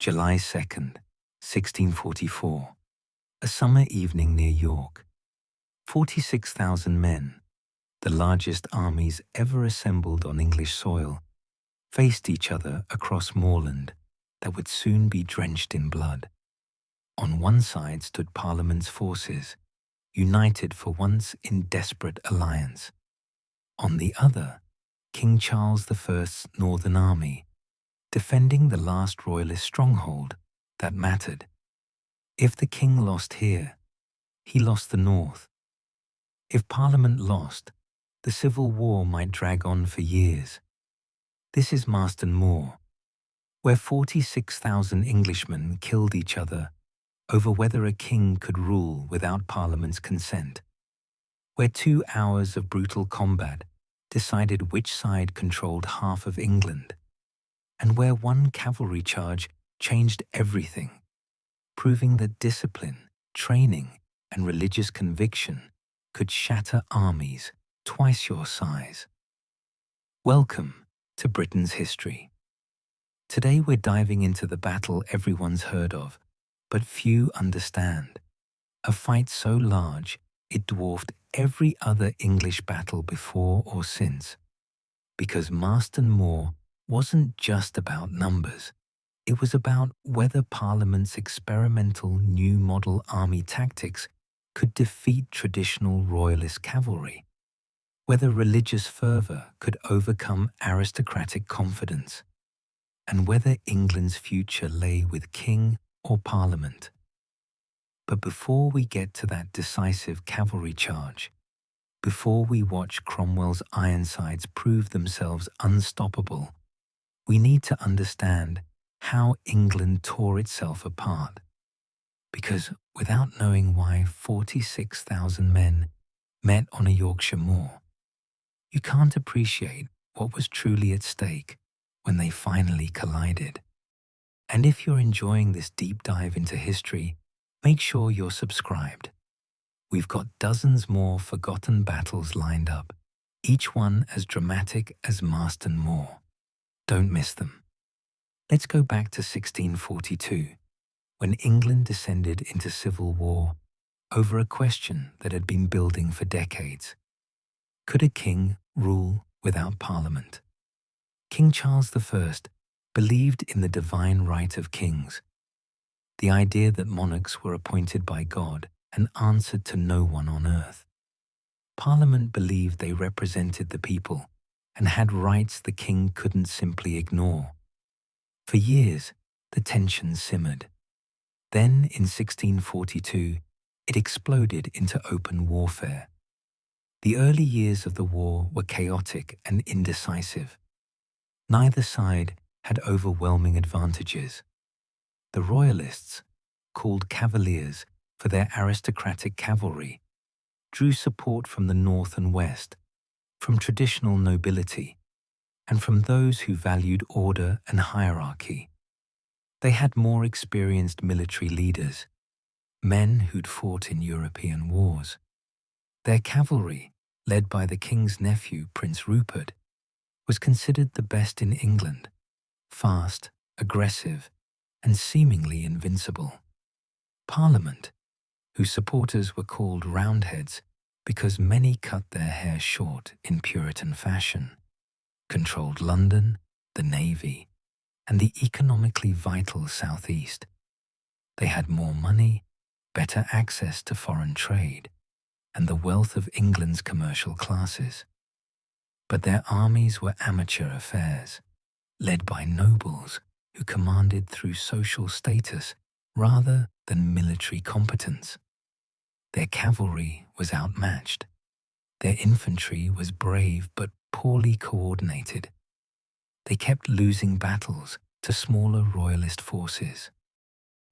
July 2nd, 1644. A summer evening near York. 46,000 men, the largest armies ever assembled on English soil, faced each other across moorland that would soon be drenched in blood. On one side stood Parliament's forces, united for once in desperate alliance. On the other, King Charles I's Northern Army, defending the last Royalist stronghold that mattered. If the king lost here, he lost the north. If Parliament lost, the civil war might drag on for years. This is Marston Moor, where 46,000 Englishmen killed each other over whether a king could rule without Parliament's consent, where 2 hours of brutal combat decided which side controlled half of England, and where one cavalry charge changed everything, proving that discipline, training, and religious conviction could shatter armies twice your size. Welcome to Britain's history. Today we're diving into the battle everyone's heard of, but few understand. A fight so large it dwarfed every other English battle before or since. Because Marston Moor wasn't just about numbers. It was about whether Parliament's experimental new model army tactics could defeat traditional Royalist cavalry, whether religious fervour could overcome aristocratic confidence, and whether England's future lay with king or Parliament. But before we get to that decisive cavalry charge, before we watch Cromwell's Ironsides prove themselves unstoppable, we need to understand how England tore itself apart. Because without knowing why 46,000 men met on a Yorkshire moor, you can't appreciate what was truly at stake when they finally collided. And if you're enjoying this deep dive into history, make sure you're subscribed. We've got dozens more forgotten battles lined up, each one as dramatic as Marston Moor. Don't miss them. Let's go back to 1642, when England descended into civil war over a question that had been building for decades. Could a king rule without Parliament? King Charles I believed in the divine right of kings, the idea that monarchs were appointed by God and answered to no one on earth. Parliament believed they represented the people and had rights the king couldn't simply ignore. For years, the tension simmered. Then, in 1642, it exploded into open warfare. The early years of the war were chaotic and indecisive. Neither side had overwhelming advantages. The Royalists, called cavaliers for their aristocratic cavalry, drew support from the north and west, from traditional nobility, and from those who valued order and hierarchy. They had more experienced military leaders, men who'd fought in European wars. Their cavalry, led by the king's nephew, Prince Rupert, was considered the best in England, fast, aggressive, and seemingly invincible. Parliament, whose supporters were called Roundheads because many cut their hair short in Puritan fashion, controlled London, the Navy, and the economically vital southeast. They had more money, better access to foreign trade, and the wealth of England's commercial classes. But their armies were amateur affairs, led by nobles who commanded through social status rather than military competence. Their cavalry was outmatched. Their infantry was brave but poorly coordinated. They kept losing battles to smaller Royalist forces.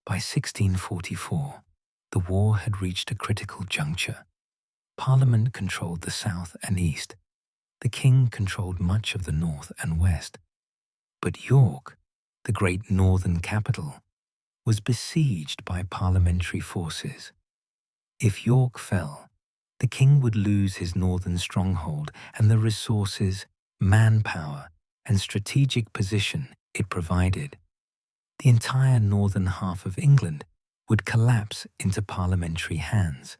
By 1644, the war had reached a critical juncture. Parliament controlled the south and east. The king controlled much of the north and west. But York, the great northern capital, was besieged by parliamentary forces. If York fell, the king would lose his northern stronghold and the resources, manpower, and strategic position it provided. The entire northern half of England would collapse into parliamentary hands.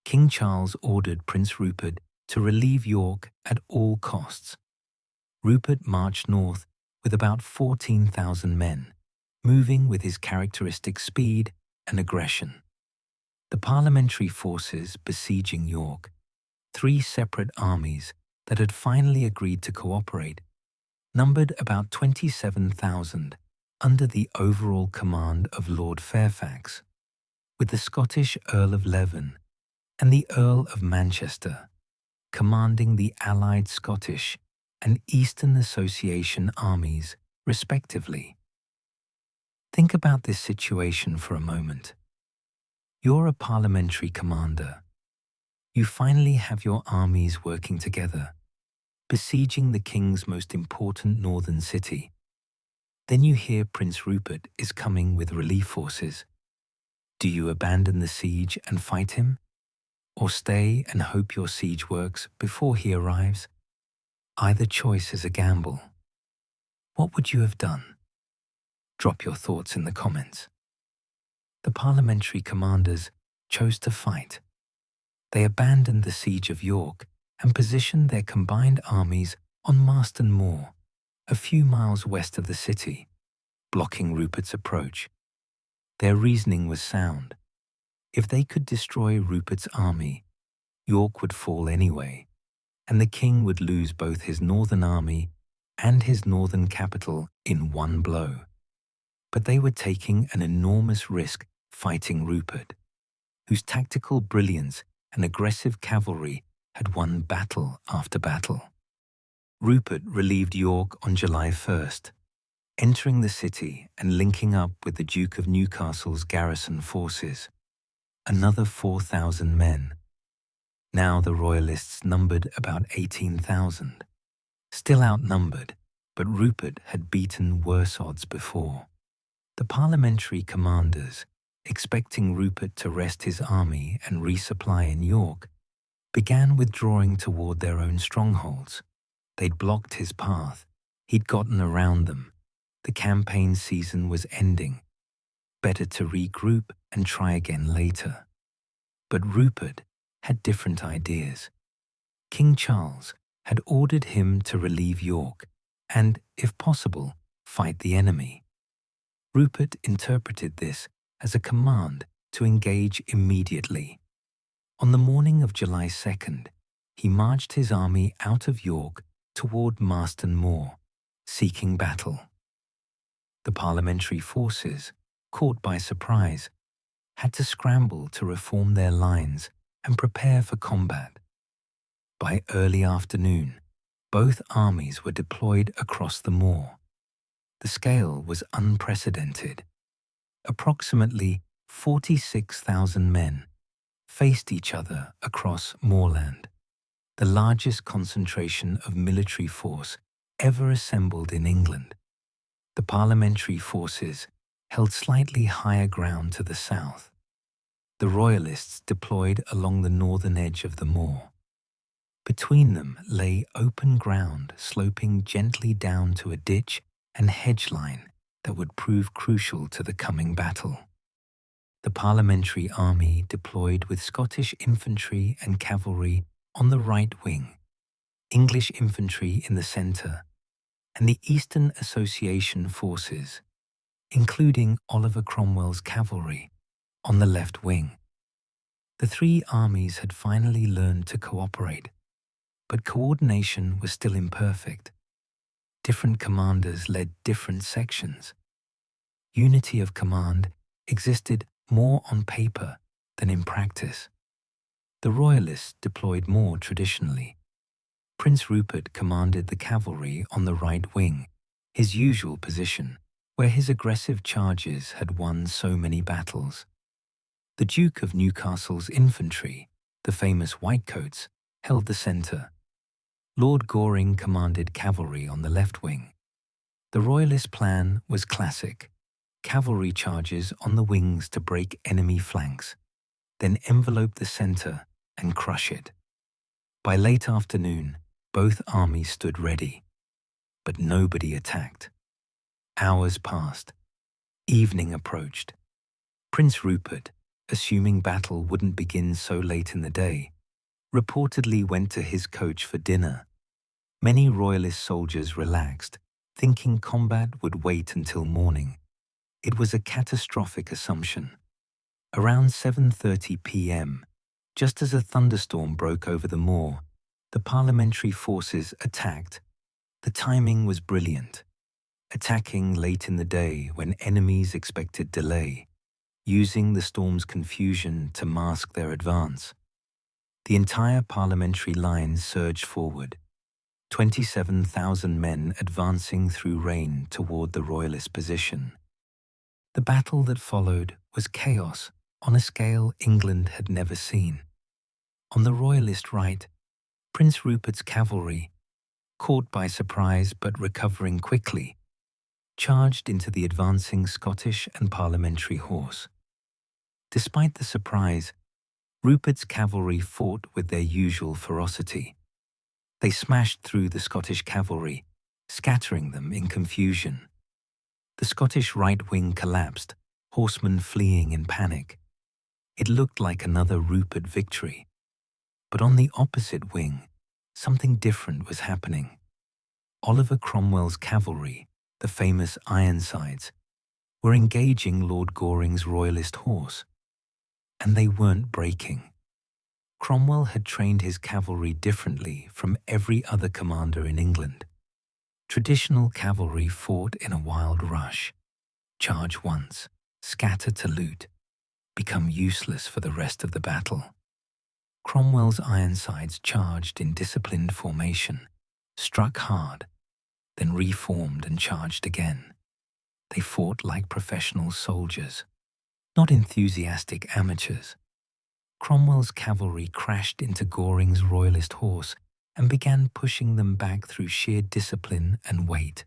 King Charles ordered Prince Rupert to relieve York at all costs. Rupert marched north with about 14,000 men, moving with his characteristic speed and aggression. The parliamentary forces besieging York, three separate armies that had finally agreed to cooperate, numbered about 27,000 under the overall command of Lord Fairfax, with the Scottish Earl of Leven and the Earl of Manchester commanding the allied Scottish and Eastern Association armies, respectively. Think about this situation for a moment. You're a parliamentary commander. You finally have your armies working together, besieging the king's most important northern city. Then you hear Prince Rupert is coming with relief forces. Do you abandon the siege and fight him? Or stay and hope your siege works before he arrives? Either choice is a gamble. What would you have done? Drop your thoughts in the comments. The parliamentary commanders chose to fight. They abandoned the siege of York and positioned their combined armies on Marston Moor, a few miles west of the city, blocking Rupert's approach. Their reasoning was sound. If they could destroy Rupert's army, York would fall anyway, and the king would lose both his northern army and his northern capital in one blow. But they were taking an enormous risk fighting Rupert, whose tactical brilliance and aggressive cavalry had won battle after battle. Rupert relieved York on July 1st, entering the city and linking up with the Duke of Newcastle's garrison forces. Another 4,000 men. Now the Royalists numbered about 18,000. Still outnumbered, but Rupert had beaten worse odds before. The parliamentary commanders, expecting Rupert to rest his army and resupply in York, began withdrawing toward their own strongholds. They'd blocked his path. He'd gotten around them. The campaign season was ending. Better to regroup and try again later. But Rupert had different ideas. King Charles had ordered him to relieve York and, if possible, fight the enemy. Rupert interpreted this as a command to engage immediately. On the morning of July 2nd, he marched his army out of York toward Marston Moor, seeking battle. The parliamentary forces, caught by surprise, had to scramble to reform their lines and prepare for combat. By early afternoon, both armies were deployed across the moor. The scale was unprecedented. Approximately 46,000 men faced each other across moorland, the largest concentration of military force ever assembled in England. The parliamentary forces held slightly higher ground to the south. The Royalists deployed along the northern edge of the moor. Between them lay open ground sloping gently down to a ditch and hedge line that would prove crucial to the coming battle. The parliamentary army deployed with Scottish infantry and cavalry on the right wing, English infantry in the centre, and the Eastern Association forces, including Oliver Cromwell's cavalry, on the left wing. The three armies had finally learned to cooperate, but coordination was still imperfect. Different commanders led different sections. Unity of command existed more on paper than in practice. The Royalists deployed more traditionally. Prince Rupert commanded the cavalry on the right wing, his usual position, where his aggressive charges had won so many battles. The Duke of Newcastle's infantry, the famous Whitecoats, held the centre. Lord Goring commanded cavalry on the left wing. The Royalist plan was classic: cavalry charges on the wings to break enemy flanks, then envelope the centre and crush it. By late afternoon, both armies stood ready, but nobody attacked. Hours passed, Evening approached. Prince Rupert, assuming battle wouldn't begin so late in the day, reportedly went to his coach for dinner. Many Royalist soldiers relaxed, thinking combat would wait until morning. It was a catastrophic assumption. Around 7:30 p.m., just as a thunderstorm broke over the moor, the parliamentary forces attacked. The timing was brilliant. Attacking late in the day when enemies expected delay, using the storm's confusion to mask their advance. The entire parliamentary line surged forward, 27,000 men advancing through rain toward the Royalist position. The battle that followed was chaos on a scale England had never seen. On the Royalist right, Prince Rupert's cavalry, caught by surprise but recovering quickly, charged into the advancing Scottish and parliamentary horse. Despite the surprise, Rupert's cavalry fought with their usual ferocity. They smashed through the Scottish cavalry, scattering them in confusion. The Scottish right wing collapsed, horsemen fleeing in panic. It looked like another Rupert victory. But on the opposite wing, something different was happening. Oliver Cromwell's cavalry, the famous Ironsides, were engaging Lord Goring's Royalist horse. And they weren't breaking. Cromwell had trained his cavalry differently from every other commander in England. Traditional cavalry fought in a wild rush. Charge once, scatter to loot, become useless for the rest of the battle. Cromwell's Ironsides charged in disciplined formation, struck hard, then reformed and charged again. They fought like professional soldiers, not enthusiastic amateurs. Cromwell's cavalry crashed into Goring's Royalist horse and began pushing them back through sheer discipline and weight.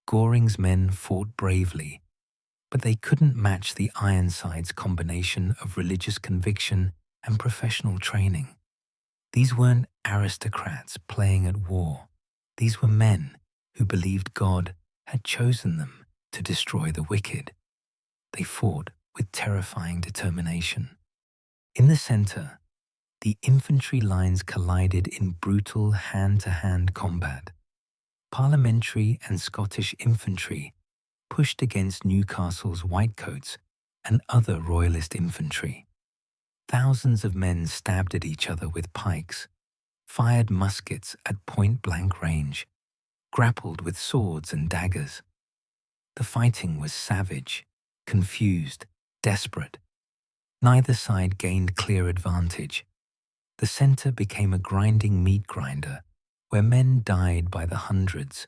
Goring's men fought bravely, but they couldn't match the Ironsides' combination of religious conviction and professional training. These weren't aristocrats playing at war. These were men who believed God had chosen them to destroy the wicked. They fought with terrifying determination. In the center, the infantry lines collided in brutal hand-to-hand combat. Parliamentary and Scottish infantry pushed against Newcastle's Whitecoats and other Royalist infantry. Thousands of men stabbed at each other with pikes, fired muskets at point-blank range, grappled with swords and daggers. The fighting was savage, confused, desperate. Neither side gained clear advantage. The center became a grinding meat grinder where men died by the hundreds,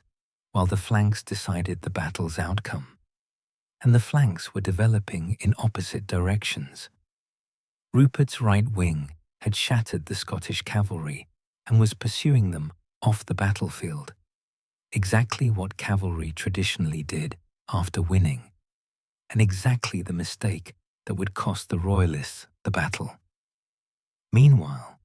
while the flanks decided the battle's outcome. And the flanks were developing in opposite directions. Rupert's right wing had shattered the Scottish cavalry and was pursuing them off the battlefield. Exactly what cavalry traditionally did after winning, and exactly the mistake that would cost the Royalists the battle. Meanwhile,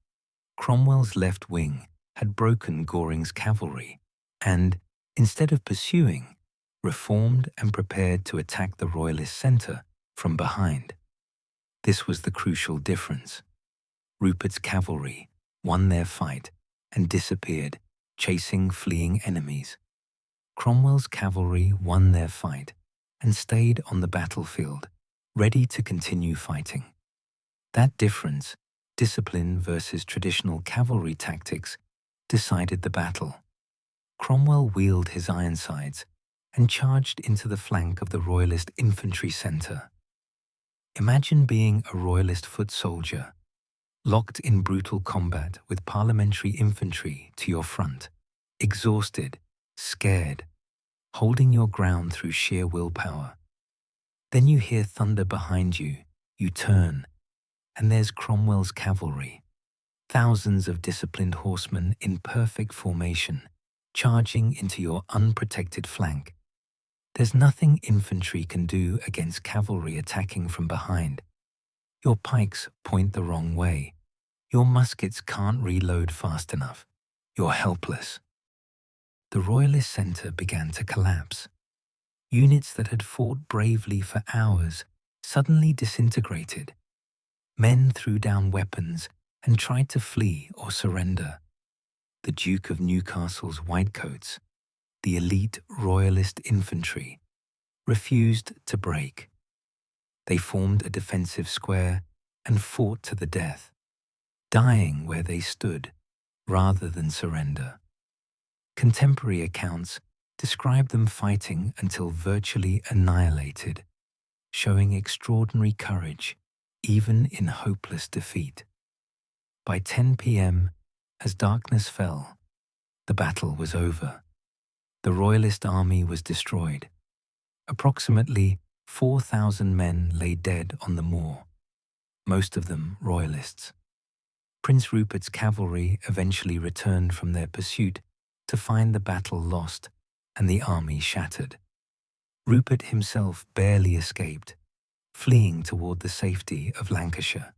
Cromwell's left wing had broken Goring's cavalry and, instead of pursuing, reformed and prepared to attack the Royalist centre from behind. This was the crucial difference. Rupert's cavalry won their fight and disappeared, chasing fleeing enemies. Cromwell's cavalry won their fight and stayed on the battlefield, ready to continue fighting. That difference, discipline versus traditional cavalry tactics, decided the battle. Cromwell wheeled his Ironsides and charged into the flank of the Royalist infantry centre. Imagine being a Royalist foot soldier, locked in brutal combat with parliamentary infantry to your front, exhausted, scared, holding your ground through sheer willpower. Then you hear thunder behind you, you turn, and there's Cromwell's cavalry, thousands of disciplined horsemen in perfect formation, charging into your unprotected flank. There's nothing infantry can do against cavalry attacking from behind. Your pikes point the wrong way. Your muskets can't reload fast enough. You're helpless. The Royalist centre began to collapse. Units that had fought bravely for hours suddenly disintegrated. Men threw down weapons and tried to flee or surrender. The Duke of Newcastle's Whitecoats, the elite Royalist infantry, refused to break. They formed a defensive square and fought to the death, dying where they stood rather than surrender. Contemporary accounts describe them fighting until virtually annihilated, showing extraordinary courage even in hopeless defeat. By 10 p.m., as darkness fell, the battle was over. The Royalist army was destroyed. Approximately 4,000 men lay dead on the moor, most of them Royalists. Prince Rupert's cavalry eventually returned from their pursuit to find the battle lost and the army shattered. Rupert himself barely escaped, fleeing toward the safety of Lancashire.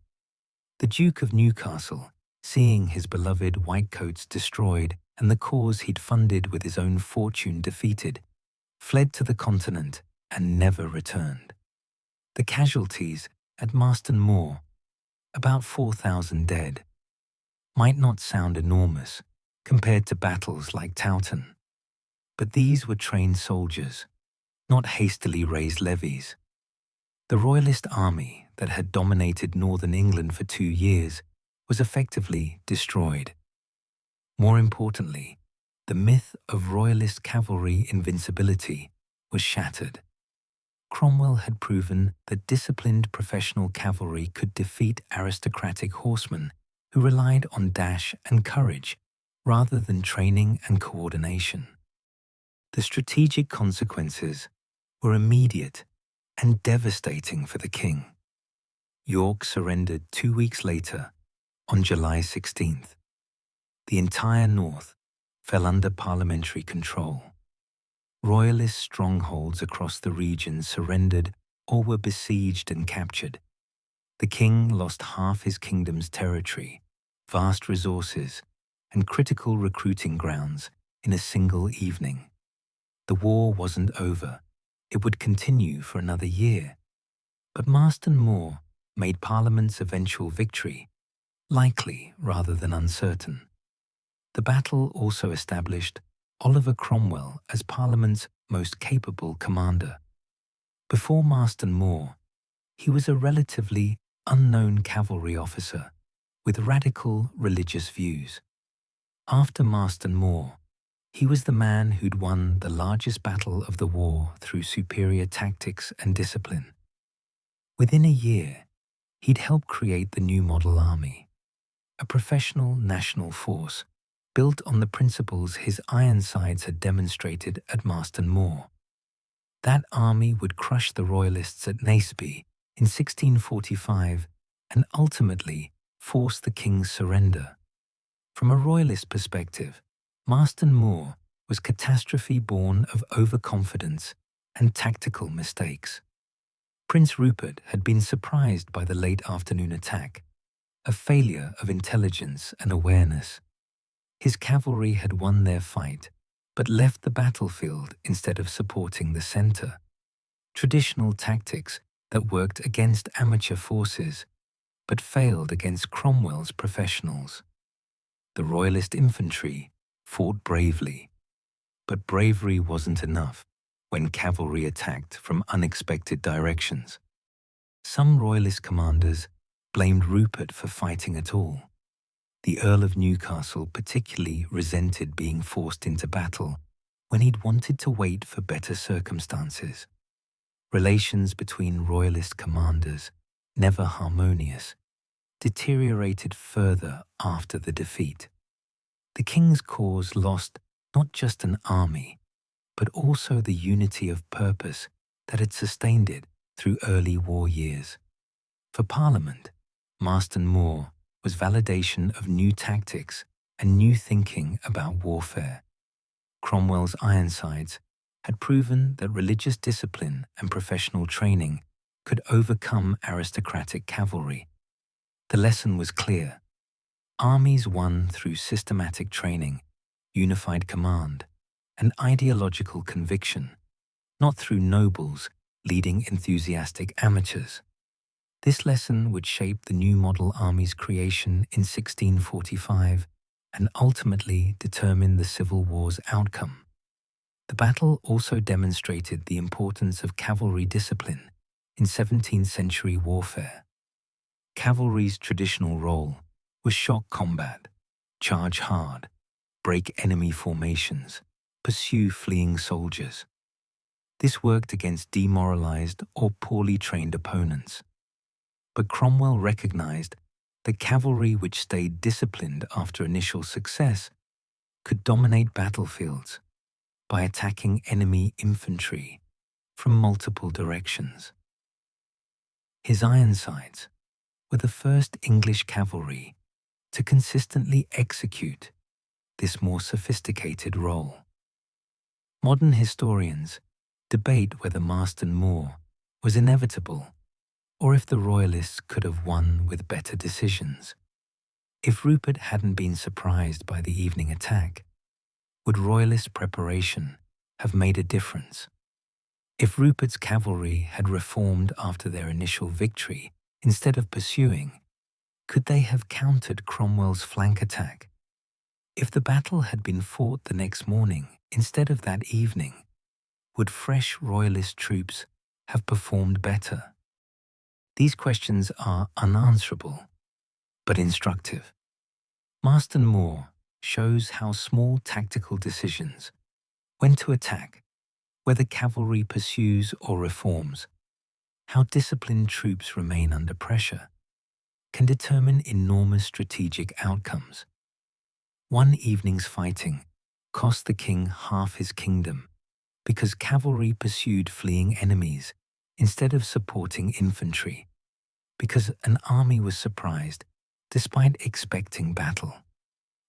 The Duke of Newcastle, seeing his beloved Whitecoats destroyed and the cause he'd funded with his own fortune defeated, fled to the continent and never returned. The casualties at Marston Moor, about 4,000 dead, might not sound enormous compared to battles like Towton, but these were trained soldiers, not hastily raised levies. The Royalist army that had dominated northern England for 2 years was effectively destroyed. More importantly, the myth of Royalist cavalry invincibility was shattered. Cromwell had proven that disciplined professional cavalry could defeat aristocratic horsemen who relied on dash and courage rather than training and coordination. The strategic consequences were immediate and devastating for the king. York surrendered 2 weeks later, on July 16th. The entire north fell under parliamentary control. Royalist strongholds across the region surrendered or were besieged and captured. The king lost half his kingdom's territory, vast resources, and critical recruiting grounds in a single evening. The war wasn't over. It would continue for another year. But Marston Moor made Parliament's eventual victory likely rather than uncertain. The battle also established Oliver Cromwell as Parliament's most capable commander. Before Marston Moor, he was a relatively unknown cavalry officer with radical religious views. After Marston Moor, he was the man who'd won the largest battle of the war through superior tactics and discipline. Within a year, he'd helped create the new model army, a professional national force built on the principles his Ironsides had demonstrated at Marston Moor. That army would crush the Royalists at Naseby in 1645 and ultimately force the king's surrender. From a Royalist perspective, Marston Moor was catastrophe born of overconfidence and tactical mistakes. Prince Rupert had been surprised by the late afternoon attack, a failure of intelligence and awareness. His cavalry had won their fight, but left the battlefield instead of supporting the centre. Traditional tactics that worked against amateur forces, but failed against Cromwell's professionals. The Royalist infantry fought bravely, but bravery wasn't enough when cavalry attacked from unexpected directions. Some Royalist commanders blamed Rupert for fighting at all. The Earl of Newcastle particularly resented being forced into battle when he'd wanted to wait for better circumstances. Relations between Royalist commanders, never harmonious, deteriorated further after the defeat. The king's cause lost not just an army, but also the unity of purpose that had sustained it through early war years. For Parliament, Marston Moor was validation of new tactics and new thinking about warfare. Cromwell's Ironsides had proven that religious discipline and professional training could overcome aristocratic cavalry. The lesson was clear. Armies won through systematic training, unified command, and ideological conviction, not through nobles leading enthusiastic amateurs. This lesson would shape the new model army's creation in 1645 and ultimately determine the Civil War's outcome. The battle also demonstrated the importance of cavalry discipline in 17th century warfare. Cavalry's traditional role was shock combat, charge hard, break enemy formations, pursue fleeing soldiers. This worked against demoralized or poorly trained opponents. But Cromwell recognized that cavalry which stayed disciplined after initial success could dominate battlefields by attacking enemy infantry from multiple directions. His Ironsides were the first English cavalry to consistently execute this more sophisticated role. Modern historians debate whether Marston Moor was inevitable or if the Royalists could have won with better decisions. If Rupert hadn't been surprised by the evening attack, would Royalist preparation have made a difference? If Rupert's cavalry had reformed after their initial victory instead of pursuing, could they have countered Cromwell's flank attack? If the battle had been fought the next morning instead of that evening, would fresh Royalist troops have performed better? These questions are unanswerable, but instructive. Marston Moor shows how small tactical decisions, when to attack, whether cavalry pursues or reforms, how disciplined troops remain under pressure, can determine enormous strategic outcomes. One evening's fighting cost the king half his kingdom because cavalry pursued fleeing enemies instead of supporting infantry, because an army was surprised despite expecting battle,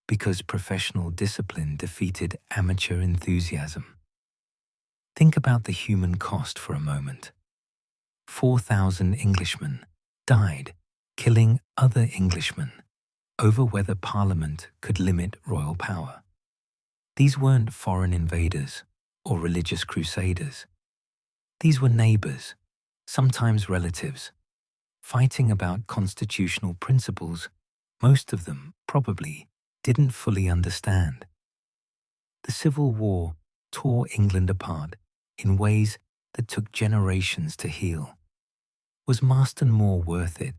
because professional discipline defeated amateur enthusiasm. Think about the human cost for a moment. 4,000 Englishmen died killing other Englishmen over whether Parliament could limit royal power. These weren't foreign invaders or religious crusaders. These were neighbours, sometimes relatives, fighting about constitutional principles most of them probably didn't fully understand. The Civil War tore England apart in ways that took generations to heal. Was Marston Moor worth it?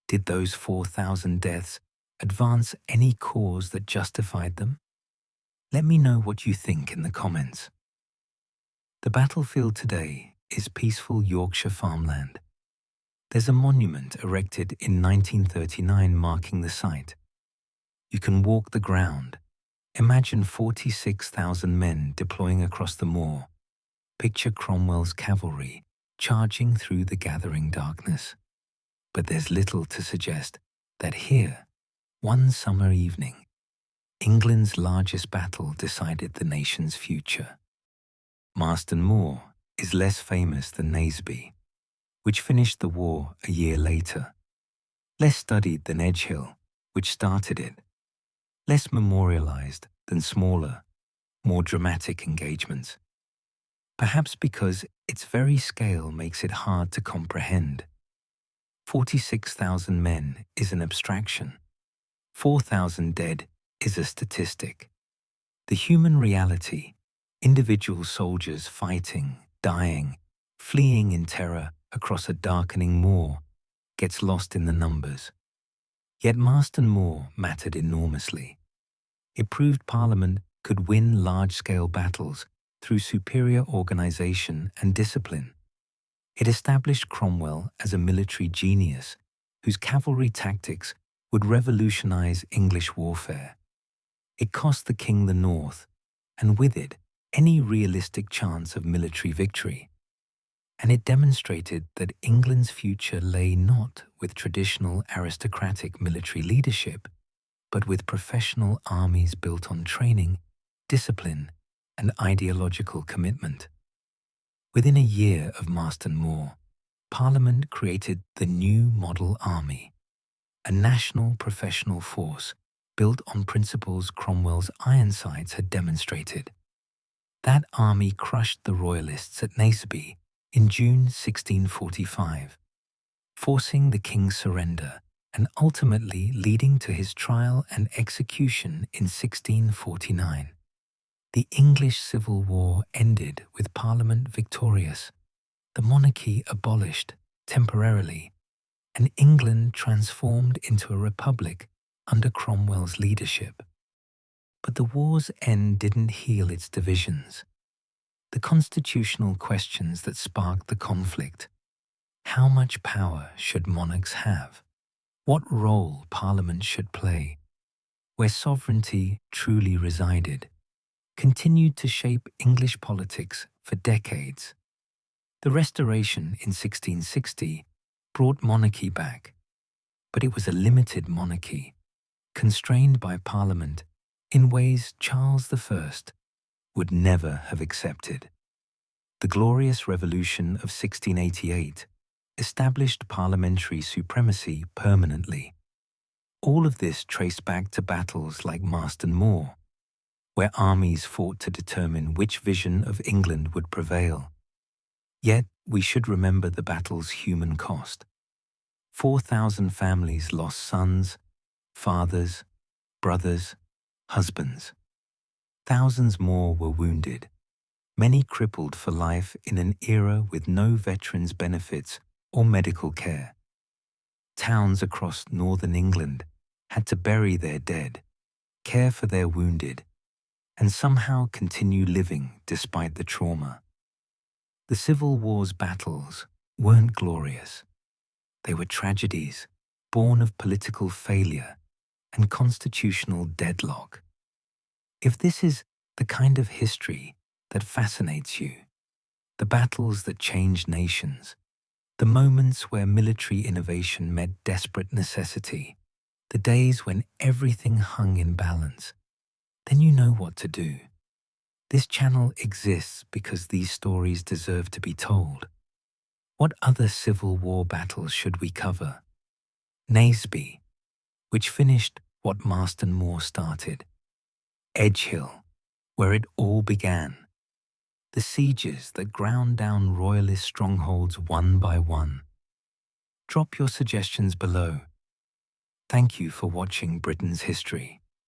Did those 4,000 deaths advance any cause that justified them? Let me know what you think in the comments. The battlefield today is peaceful Yorkshire farmland. There's a monument erected in 1939 marking the site. You can walk the ground. Imagine 46,000 men deploying across the moor. Picture Cromwell's cavalry charging through the gathering darkness. But there's little to suggest that here, one summer evening, England's largest battle decided the nation's future. Marston Moor is less famous than Naseby, which finished the war a year later, less studied than Edgehill, which started it, less memorialized than smaller, more dramatic engagements. Perhaps because its very scale makes it hard to comprehend. 46,000 men is an abstraction. 4,000 dead is a statistic. The human reality, individual soldiers fighting, dying, fleeing in terror across a darkening moor, gets lost in the numbers. Yet Marston Moor mattered enormously. It proved Parliament could win large-scale battles through superior organization and discipline. It established Cromwell as a military genius whose cavalry tactics would revolutionize English warfare. It cost the king the north, and with it, any realistic chance of military victory. And it demonstrated that England's future lay not with traditional aristocratic military leadership, but with professional armies built on training, discipline, and ideological commitment. Within a year of Marston Moor, Parliament created the new model army, a national professional force built on principles Cromwell's Ironsides had demonstrated. That army crushed the Royalists at Naseby in June 1645, forcing the king's surrender and ultimately leading to his trial and execution in 1649. The English Civil War ended with Parliament victorious, the monarchy abolished temporarily, and England transformed into a republic under Cromwell's leadership. But the war's end didn't heal its divisions. The constitutional questions that sparked the conflict: how much power should monarchs have? What role Parliament should play? Where sovereignty truly resided, continued to shape English politics for decades. The Restoration in 1660 brought monarchy back, but it was a limited monarchy, constrained by Parliament in ways Charles I would never have accepted. The Glorious Revolution of 1688 established parliamentary supremacy permanently. All of this traced back to battles like Marston Moor, where armies fought to determine which vision of England would prevail. Yet we should remember the battle's human cost. 4,000 families lost sons, fathers, brothers, husbands. Thousands more were wounded, many crippled for life in an era with no veterans' benefits or medical care. Towns across northern England had to bury their dead, care for their wounded, and somehow continue living despite the trauma. The Civil War's battles weren't glorious. They were tragedies born of political failure and constitutional deadlock. If this is the kind of history that fascinates you, the battles that changed nations, the moments where military innovation met desperate necessity, the days when everything hung in balance, then you know what to do. This channel exists because these stories deserve to be told. What other Civil War battles should we cover? Naseby, which finished what Marston Moor started. Edgehill, where it all began. The sieges that ground down Royalist strongholds one by one. Drop your suggestions below. Thank you for watching Britain's History.